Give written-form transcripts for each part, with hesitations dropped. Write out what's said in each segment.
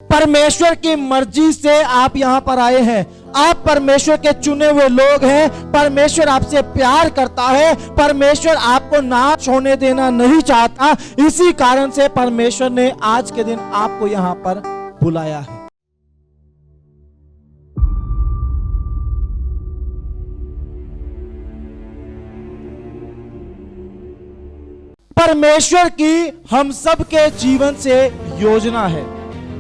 परमेश्वर की मर्जी से आप यहाँ पर आए हैं। आप परमेश्वर के चुने हुए लोग हैं। परमेश्वर आपसे प्यार करता है। परमेश्वर आपको नाश होने देना नहीं चाहता। इसी कारण से परमेश्वर ने आज के दिन आपको यहाँ पर बुलाया है। परमेश्वर की हम सब के जीवन से योजना है।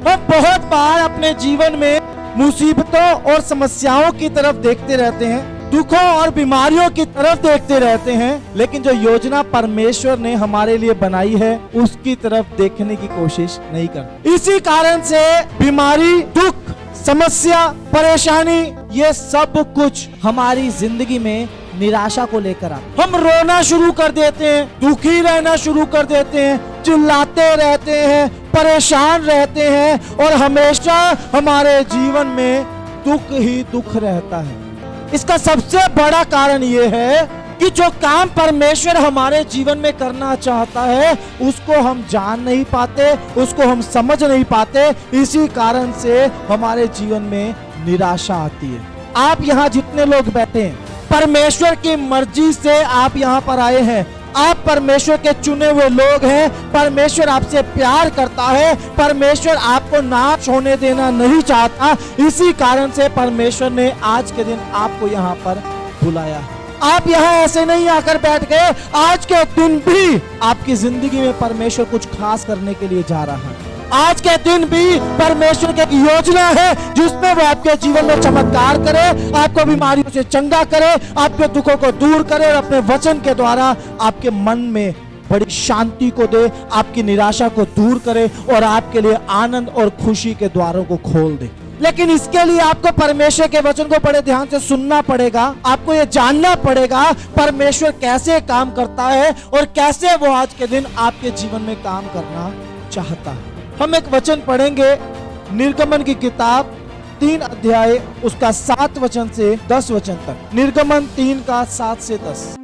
हम बहुत बार अपने जीवन में मुसीबतों और समस्याओं की तरफ देखते रहते हैं, दुखों और बीमारियों की तरफ देखते रहते हैं, लेकिन जो योजना परमेश्वर ने हमारे लिए बनाई है उसकी तरफ देखने की कोशिश नहीं करते। इसी कारण से बीमारी, दुख, समस्या, परेशानी, ये सब कुछ हमारी जिंदगी में निराशा को लेकर आता। हम रोना शुरू कर देते हैं, दुखी रहना शुरू कर देते हैं, चिल्लाते रहते हैं, परेशान रहते हैं और हमेशा हमारे जीवन में दुख ही दुख रहता है। इसका सबसे बड़ा कारण ये है कि जो काम परमेश्वर हमारे जीवन में करना चाहता है उसको हम जान नहीं पाते, उसको हम समझ नहीं पाते। इसी कारण से हमारे जीवन में निराशा आती है। आप यहाँ जितने लोग बैठे हैं, परमेश्वर की मर्जी से आप यहाँ पर आए हैं। आप परमेश्वर के चुने हुए लोग हैं। परमेश्वर आपसे प्यार करता है। परमेश्वर आपको नाश होने देना नहीं चाहता। इसी कारण से परमेश्वर ने आज के दिन आपको यहाँ पर बुलाया है। आप यहाँ ऐसे नहीं आकर बैठ गए। आज के दिन भी आपकी जिंदगी में परमेश्वर कुछ खास करने के लिए जा रहा है। आज के दिन भी परमेश्वर की योजना है जिसमें वो आपके जीवन में चमत्कार करे, आपको बीमारियों से चंगा करे, आपके दुखों को दूर करे और अपने वचन के द्वारा आपके मन में बड़ी शांति को दे, आपकी निराशा को दूर करे और आपके लिए आनंद और खुशी के द्वारों को खोल दे। लेकिन इसके लिए आपको परमेश्वर के वचन को बड़े ध्यान से सुनना पड़ेगा। आपको ये जानना पड़ेगा परमेश्वर कैसे काम करता है और कैसे वो आज के दिन आपके जीवन में काम करना चाहता है। हम एक वचन पढ़ेंगे, निर्गमन की किताब 3 अध्याय उसका 7 वचन से 10 वचन तक। निर्गमन 3 का 7 से 10।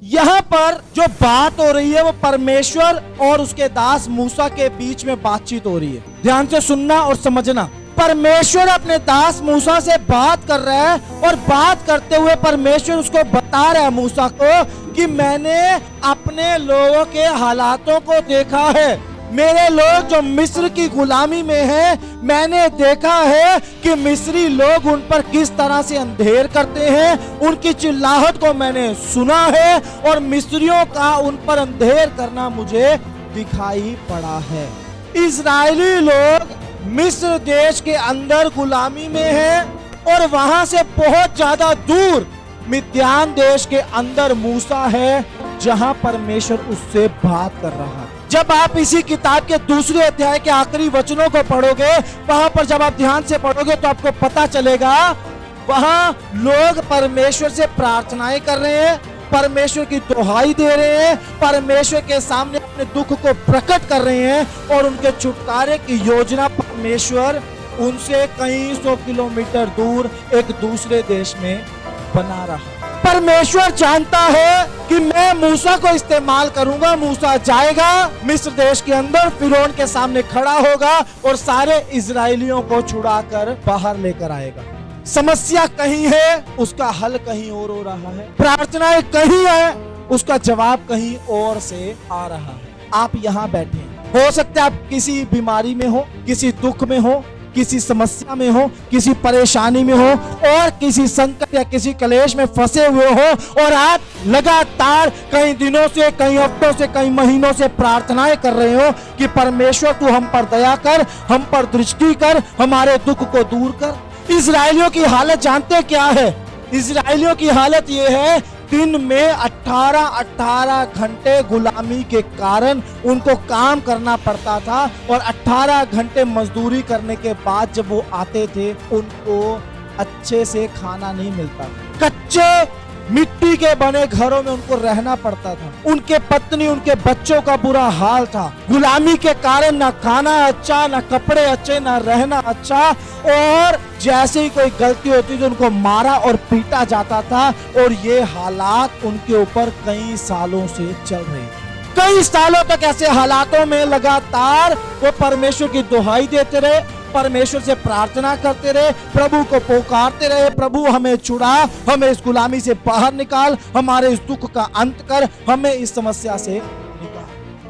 यहाँ पर जो बात हो रही है वो परमेश्वर और उसके दास मूसा के बीच में बातचीत हो रही है। ध्यान से सुनना और समझना। परमेश्वर अपने दास मूसा से बात कर रहा है और बात करते हुए परमेश्वर उसको बता रहा है मूसा को कि मैंने अपने लोगों के हालातों को देखा है। मेरे लोग जो मिस्र की गुलामी में हैं, मैंने देखा है कि मिस्री लोग उन पर किस तरह से अंधेर करते हैं। उनकी चिल्लाहट को मैंने सुना है और मिस्रियों का उन पर अंधेर करना मुझे दिखाई पड़ा है। इजरायली लोग मिस्र देश के अंदर गुलामी में हैं और वहां से बहुत ज्यादा दूर मिद्यान देश के अंदर मूसा है जहां परमेश्वर उससे बात कर रहा है। जब आप इसी किताब के दूसरे अध्याय के आखिरी वचनों को पढ़ोगे, वहां पर जब आप ध्यान से पढ़ोगे तो आपको पता चलेगा वहां लोग परमेश्वर से प्रार्थनाएं कर रहे हैं, परमेश्वर की दुहाई दे रहे हैं, परमेश्वर के सामने अपने दुख को प्रकट कर रहे हैं और उनके छुटकारे की योजना परमेश्वर उनसे कई 100 किलोमीटर दूर एक दूसरे देश में बना रहा है। परमेश्वर जानता है कि मैं मूसा को इस्तेमाल करूंगा। मूसा जाएगा मिस्र देश के अंदर, फिरौन के सामने खड़ा होगा और सारे इजरायलियों को छुड़ाकर बाहर लेकर आएगा। समस्या कहीं है, उसका हल कहीं और हो रहा है। प्रार्थनाएं कहीं है, उसका जवाब कहीं और से आ रहा है। आप यहाँ बैठे हो सकता है आप किसी बीमारी में हो, किसी दुख में हो, किसी समस्या में हो, किसी परेशानी में हो और किसी संकट या किसी क्लेश में फंसे हुए हो और आप लगातार कई दिनों से, कई हफ्तों से, कई महीनों से प्रार्थनाएं कर रहे हो कि परमेश्वर तू हम पर दया कर, हम पर दृष्टि कर, हमारे दुख को दूर कर। इजरायलियों की हालत जानते क्या है? इजरायलियों की हालत यह है, दिन में 18 घंटे गुलामी के कारण उनको काम करना पड़ता था और 18 घंटे मजदूरी करने के बाद जब वो आते थे उनको अच्छे से खाना नहीं मिलता। कच्चे मिट्टी के बने घरों में उनको रहना पड़ता था। उनके पत्नी, उनके बच्चों का बुरा हाल था। गुलामी के कारण ना खाना अच्छा, ना कपड़े अच्छे, ना रहना अच्छा, और जैसे ही कोई गलती होती तो उनको मारा और पीटा जाता था। और ये हालात उनके ऊपर कई सालों से चल रहे थे। कई सालों तक ऐसे हालातों में लगातार वो परमेश्वर की दुहाई देते रहे, परमेश्वर से प्रार्थना करते रहे, प्रभु को पुकारते रहे, प्रभु हमें छुड़ा, हमें इस गुलामी से बाहर निकाल, हमारे इस दुख का अंत कर, हमें इस समस्या से निकाल।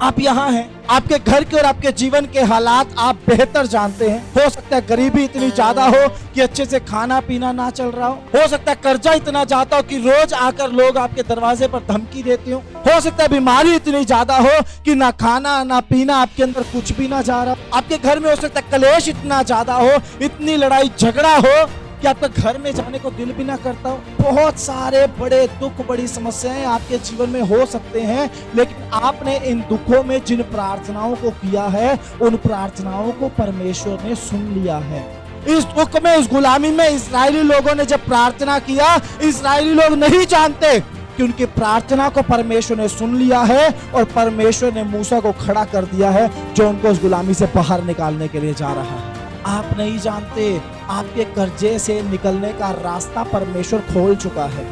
आप यहाँ हैं, आपके घर के और आपके जीवन के हालात आप बेहतर जानते हैं। हो सकता है गरीबी इतनी ज्यादा हो कि अच्छे से खाना पीना ना चल रहा हो सकता है कर्जा इतना ज्यादा हो कि रोज आकर लोग आपके दरवाजे पर धमकी देते हो सकता है बीमारी इतनी ज्यादा हो कि ना खाना ना पीना, आपके अंदर कुछ भी ना जा रहा। आपके घर में हो सकता है कलेश इतना ज्यादा हो, इतनी लड़ाई झगड़ा हो कि आपका घर में जाने को दिल भी ना करता हो। बहुत सारे बड़े दुख, बड़ी समस्याएं आपके जीवन में हो सकते हैं, लेकिन आपने इन दुखों में जिन प्रार्थनाओं को किया है उन प्रार्थनाओं को परमेश्वर ने सुन लिया है। इस दुख में, इस गुलामी में इस्राएली लोगों ने जब प्रार्थना किया, इस्राएली लोग नहीं जानते कि उनकी प्रार्थना को परमेश्वर ने सुन लिया है और परमेश्वर ने मूसा को खड़ा कर दिया है जो उनको उस गुलामी से बाहर निकालने के लिए जा रहा है। आप नहीं जानते, आपके कर्जे से निकलने का रास्ता परमेश्वर खोल चुका है।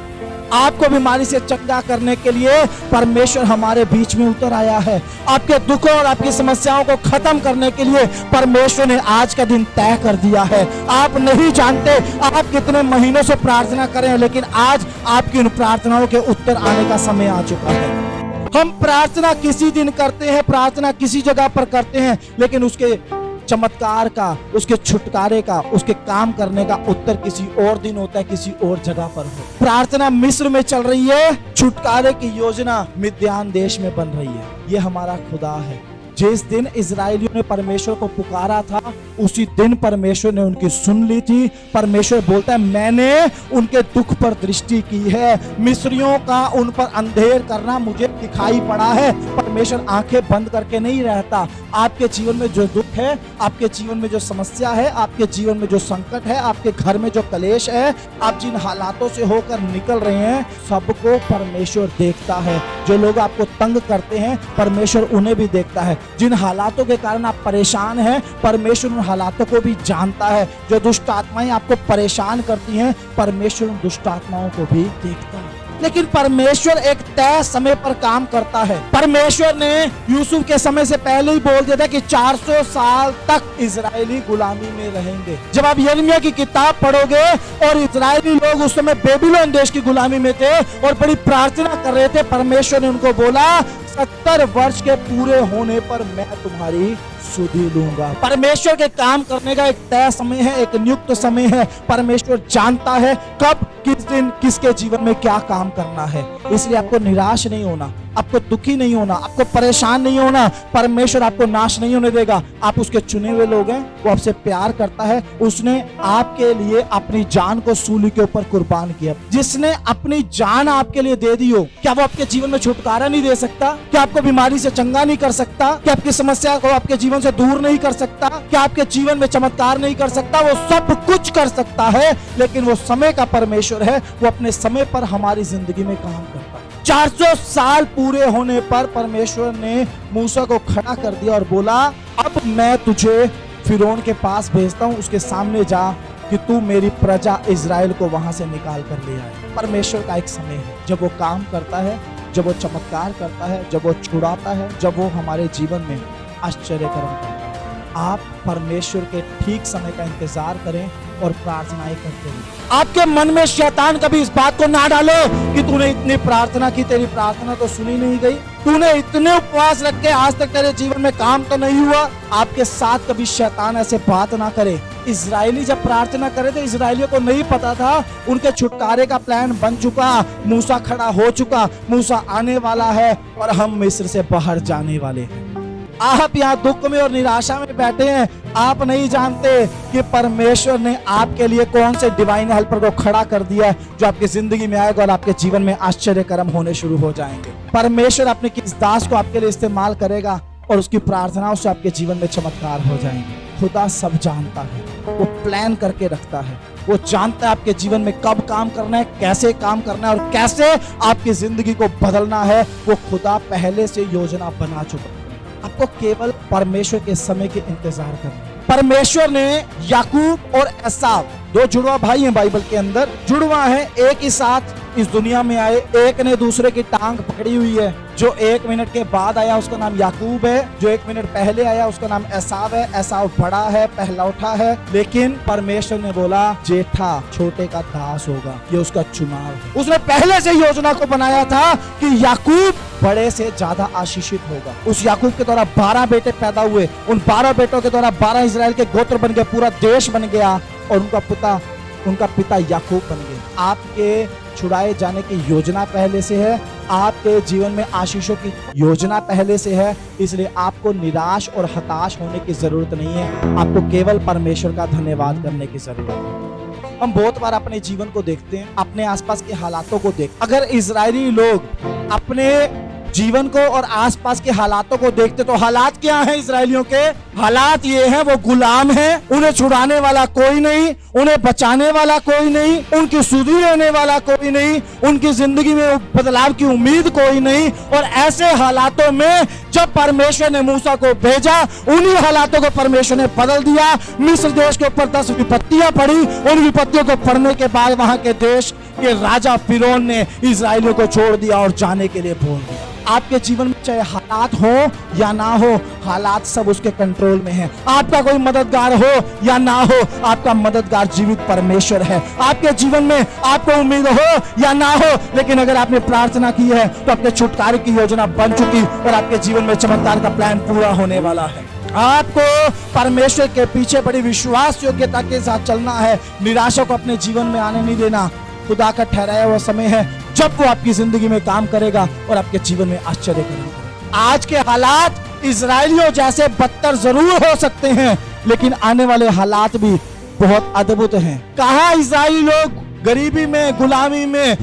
आपको बीमारी से चंगा करने के लिए परमेश्वर हमारे बीच में उतर आया है। आपके दुखों और आपकी समस्याओं को खत्म करने के लिए परमेश्वर ने आज का दिन तय कर दिया है। आप नहीं जानते आप कितने महीनों से प्रार्थना करें, लेकिन आज आपकी उन प्रार्थनाओं के उत्तर आने का समय आ चुका है। हम प्रार्थना किसी दिन करते हैं, प्रार्थना किसी जगह पर करते हैं, लेकिन उसके चमत्कार का, उसके छुटकारे का, उसके काम करने का उत्तर किसी और दिन होता है, किसी और जगह पर हो। प्रार्थना मिस्र में चल रही है, छुटकारे की योजना मिद्यान देश में बन रही है। ये हमारा खुदा है। जिस दिन इजरायलियों ने परमेश्वर को पुकारा था उसी दिन परमेश्वर ने उनकी सुन ली थी। परमेश्वर बोलता है मैंने उनके दुख पर दृष्टि की है, मिस्रियों का उन पर अंधेर करना मुझे दिखाई पड़ा है। परमेश्वर आंखें बंद करके नहीं रहता। आपके जीवन में जो दुख है, आपके जीवन में जो समस्या है, आपके जीवन में जो संकट है, आपके घर में जो कलेश है, आप जिन हालातों से होकर निकल रहे हैं, सबको परमेश्वर देखता है। जो लोग आपको तंग करते हैं परमेश्वर उन्हें भी देखता है। जिन हालातों के कारण आप परेशान हैं परमेश्वर उन हालातों को भी जानता है। जो दुष्ट आत्माएं आपको परेशान करती हैं परमेश्वर उन दुष्ट आत्माओं को भी देखता है। लेकिन परमेश्वर एक तय समय पर काम करता है। परमेश्वर ने यूसुफ के समय से पहले ही बोल दिया था कि 400 साल तक इजरायली गुलामी में रहेंगे। जब आप यिर्मयाह की किताब पढ़ोगे और इजरायली लोग उस समय बेबीलोन देश की गुलामी में थे और बड़ी प्रार्थना कर रहे थे, परमेश्वर ने उनको बोला 70 वर्ष के पूरे होने पर मैं तुम्हारी सुधि लूंगा। परमेश्वर के काम करने का एक तय समय है, एक नियुक्त समय है। परमेश्वर जानता है कब, किस दिन, किसके जीवन में क्या काम करना है। इसलिए आपको निराश नहीं होना, आपको दुखी नहीं होना, आपको परेशान नहीं होना। परमेश्वर आपको नाश नहीं होने देगा। आप उसके चुने हुए लोग हैं, वो आपसे प्यार करता है। उसने आपके लिए अपनी जान को सूली के ऊपर कुर्बान किया। जिसने अपनी जान आपके लिए दे दी हो, क्या वो आपके जीवन में छुटकारा नहीं दे सकता? क्या आपको बीमारी से चंगा नहीं कर सकता? क्या आपकी समस्या को आपके जीवन से दूर नहीं कर सकता? क्या आपके जीवन में चमत्कार नहीं कर सकता? वो सब कुछ कर सकता है, लेकिन वो समय का परमेश्वर है। वो अपने समय पर हमारी जिंदगी में काम करता है। 400 साल पूरे होने पर परमेश्वर ने मूसा को खड़ा कर दिया और बोला अब मैं तुझे फिरौन के पास भेजता हूं, उसके सामने जा कि तू मेरी प्रजा इजराइल को वहां से निकाल कर ले आए। परमेश्वर का एक समय है जब वो काम करता है, जब वो चमत्कार करता है, जब वो छुड़ाता है, जब वो हमारे जीवन में आश्चर्य करता है। आप परमेश्वर के ठीक समय का इंतजार करें और प्रार्थनाएं करते रहिए। आपके मन में शैतान कभी इस बात को ना डालो कि तूने इतनी प्रार्थना की, तेरी प्रार्थना तो सुनी नहीं गई। तूने इतने उपवास रख के आज तक तेरे जीवन में काम तो नहीं हुआ। आपके साथ कभी शैतान ऐसे बात ना करे। इजरायली जब प्रार्थना करे थे, इजरायलियों को नहीं पता था उनके छुटकारे का प्लान बन चुका, मूसा खड़ा हो चुका, मूसा आने वाला है और हम मिस्र से बाहर जाने वाले हैं। आप यहाँ दुख में और निराशा में बैठे हैं, आप नहीं जानते कि परमेश्वर ने आपके लिए कौन से डिवाइन हेल्पर को खड़ा कर दिया है जो आपकी जिंदगी में आएगा और आपके जीवन में आश्चर्य कर्म होने शुरू हो जाएंगे। परमेश्वर अपने किस दास को आपके लिए इस्तेमाल करेगा और उसकी प्रार्थनाओं से आपके जीवन में चमत्कार हो जाएंगे। खुदा सब जानता है, वो प्लान करके रखता है, वो जानता है आपके जीवन में कब काम करना है, कैसे काम करना है और कैसे आपकी जिंदगी को बदलना है। वो खुदा पहले से योजना बना चुका है। आपको केवल परमेश्वर के समय के इंतजार करना है। परमेश्वर ने याकूब और एसाव, दो जुड़वा भाई हैं बाइबल के अंदर, जुड़वा है, एक ही साथ इस दुनिया में आए। एक ने दूसरे की टांग पकड़ी हुई है। जो 1 मिनट के बाद आया उसका नाम याकूब है, जो 1 मिनट पहले आया उसका नाम एसाव है। एसाव बड़ा है, पहलौठा है, लेकिन परमेश्वर ने बोला जेठा छोटे का दास होगा, ये उसका चुनाव है। उसने पहले से योजना को बनाया था कि याकूब बड़े से ज्यादा आशीषित होगा। उस याकूब के द्वारा 12 बेटे पैदा हुए। उन 12 बेटों के द्वारा 12 इजराइल के गोत्र बन गए, पूरा देश बन गया और उनका पिता याकूब बन गए। आपके छुड़ाए जाने की योजना पहले से है, आपके जीवन में आशीषों की योजना पहले से है, इसलिए आपको निराश और हताश होने की जरूरत नहीं है। आपको केवल परमेश्वर का धन्यवाद करने की जरूरत है। हम बहुत बार अपने जीवन को देखते हैं, अपने आसपास के हालातों को देखते। अगर इजरायली लोग अपने जीवन को और आसपास के हालातों को देखते तो हालात क्या हैं इजरायलियों के? हालात ये हैं, वो गुलाम हैं, उन्हें छुड़ाने वाला कोई नहीं, उन्हें बचाने वाला कोई नहीं, उनकी सुधि लेने वाला कोई नहीं, उनकी जिंदगी में बदलाव की उम्मीद कोई नहीं। और ऐसे हालातों में जब परमेश्वर ने मूसा को भेजा, उन्हीं हालातों को परमेश्वर ने बदल दिया। मिस्र देश के ऊपर 10 विपत्तियां पड़ी। उन विपत्तियों को पड़ने के बाद वहां के देश के राजा फिरौन ने इजरायलियों को छोड़ दिया और जाने के लिए बोल दिया। आपके जीवन में चाहे हालात हो या ना हो, हालात सब उसके कंट्रोल में हैं। आपका कोई मददगार हो या ना हो, आपका मददगार जीवित परमेश्वर है। आपके जीवन में आपको उम्मीद हो या ना हो, लेकिन अगर आपने प्रार्थना की है तो आपके छुटकारे की योजना बन चुकी और आपके जीवन में चमत्कार का प्लान पूरा होने वाला है। आपको परमेश्वर के पीछे बड़ी विश्वास योग्यता के साथ चलना है। निराशा को अपने जीवन में आने नहीं देना। खुदा का ठहराया हुआ समय है जब वो आपकी जिंदगी में काम करेगा और आपके जीवन में आश्चर्य करेगा। आज के हालात इजरायलियों जैसे बदतर जरूर हो सकते हैं, लेकिन आने वाले हालात भी बहुत अद्भुत हैं। कहाँ इजरायली लोग गरीबी में, गुलामी में,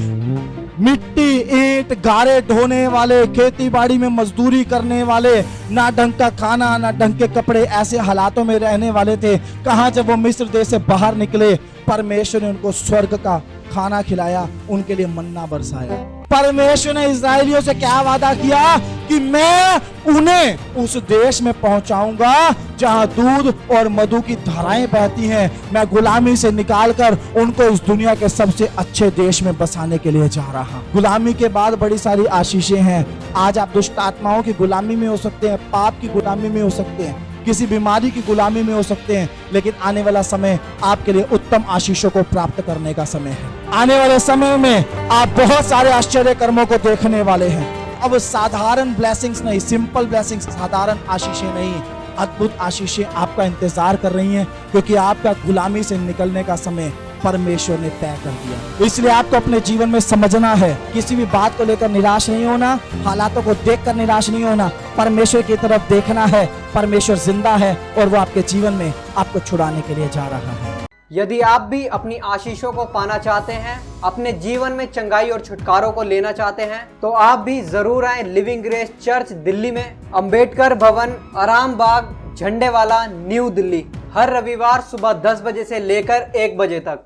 मिट्टी, ईंट, गारे ढोने वाले, खेती बाड़ी में मजदूरी करने वाले, ना ढंग का खाना, ना ढंग के कपड़े, ऐसे हालातों में रहने वाले थे। कहाँ जब वो मिस्र देश से बाहर निकले, परमेश्वर ने उनको स्वर्ग का खाना खिलाया, उनके लिए मन्ना बरसाया। परमेश्वर ने इजरायलियों से क्या वादा किया कि मैं उन्हें उस देश में पहुंचाऊंगा जहां दूध और मधु की धाराएं बहती हैं। मैं गुलामी से निकालकर उनको इस दुनिया के सबसे अच्छे देश में बसाने के लिए जा रहा हूं। गुलामी के बाद बड़ी सारी आशीषें हैं। आज आप दुष्ट आत्माओं की गुलामी में हो सकते हैं, पाप की गुलामी में हो सकते हैं, किसी बीमारी की गुलामी में हो सकते हैं, लेकिन आने वाला समय आपके लिए उत्तम आशीषों को प्राप्त करने का समय है। आने वाले समय में आप बहुत सारे आश्चर्य कर्मों को देखने वाले हैं। अब साधारण ब्लेसिंग्स नहीं, सिंपल ब्लेसिंग्स, साधारण आशीषें नहीं, अद्भुत आशीषें आपका इंतजार कर रही हैं, क्योंकि आपका गुलामी से निकलने का समय परमेश्वर ने तय कर दिया। इसलिए आपको अपने जीवन में समझना है, किसी भी बात को लेकर निराश नहीं होना, हालातों को देखकर निराश नहीं होना, परमेश्वर की तरफ देखना है। परमेश्वर जिंदा है और वो आपके जीवन में आपको छुड़ाने के लिए जा रहा है। यदि आप भी अपनी आशीषों को पाना चाहते हैं, अपने जीवन में चंगाई और छुटकारों को लेना चाहते हैं, तो आप भी जरूर आए लिविंग ग्रेस चर्च दिल्ली में, अंबेडकर भवन, आराम बाग, झंडे वाला, न्यू दिल्ली, हर रविवार सुबह 10 बजे से लेकर 1 बजे तक।